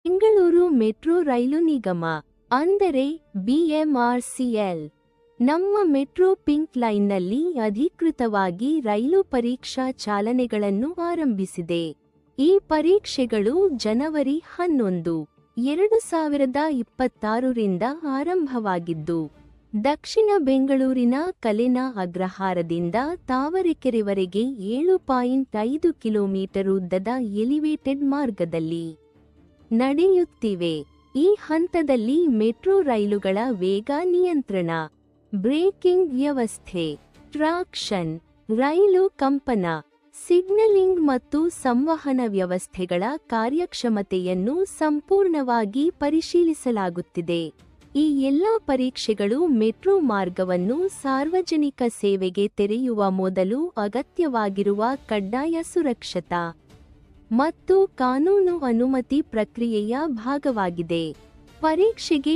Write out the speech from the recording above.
Bengaluru metro ರೈಲು ನಿಗಮ ಅಂದರೆ BMRCL ನಮ್ಮ ಮೆಟ್ರೋ ಪಿಂಕ್ ಲೈನ್ನಲ್ಲಿ ಅಧಿಕೃತವಾಗಿ ರೈಲು ಪರೀಕ್ಷಾ ಚಾಲನೆಗಳನ್ನು ಆರಂಭಿಸಿದೆ. ಈ ಪರೀಕ್ಷೆಗಳು ಜನವರಿ 11, 2026 ರಿಂದ ಆರಂಭವಾಗಿದ್ದು, ದಕ್ಷಿಣ ಬೆಂಗಳೂರಿನ ಕಲೆನ ಅಗ್ರಹಾರದಿಂದ ತಾವರೆಕೆರೆವರೆಗೆ 7.5 ಕಿಲೋಮೀಟರ್ ಉದ್ದದ ಎಲಿವೇಟೆಡ್ ಮಾರ್ಗದಲ್ಲಿ ನಡೆಯುತ್ತಿವೆ. ಈ ಹಂತದಲ್ಲಿ ಮೆಟ್ರೋ ರೈಲುಗಳ ವೇಗ ನಿಯಂತ್ರಣ, ಬ್ರೇಕಿಂಗ್ ವ್ಯವಸ್ಥೆ, ಟ್ರಾಕ್ಷನ್, ರೈಲು ಕಂಪನ, ಸಿಗ್ನಲಿಂಗ್ ಮತ್ತು ಸಂವಹನ ವ್ಯವಸ್ಥೆಗಳ ಕಾರ್ಯಕ್ಷಮತೆಯನ್ನು ಸಂಪೂರ್ಣವಾಗಿ ಪರಿಶೀಲಿಸಲಾಗುತ್ತಿದೆ. ಈ ಎಲ್ಲಾ ಪರೀಕ್ಷೆಗಳು ಮೆಟ್ರೋ ಮಾರ್ಗವನ್ನು ಸಾರ್ವಜನಿಕ ಸೇವೆಗೆ ತೆರೆಯುವ ಮೊದಲು ಅಗತ್ಯವಾಗಿರುವ ಕಡ್ಡಾಯ ಸುರಕ್ಷತಾ ಮತ್ತು ಕಾನೂನು ಅನುಮತಿ ಪ್ರಕ್ರಿಯೆಯ ಭಾಗವಾಗಿದೆ. ಪರೀಕ್ಷೆಗೆ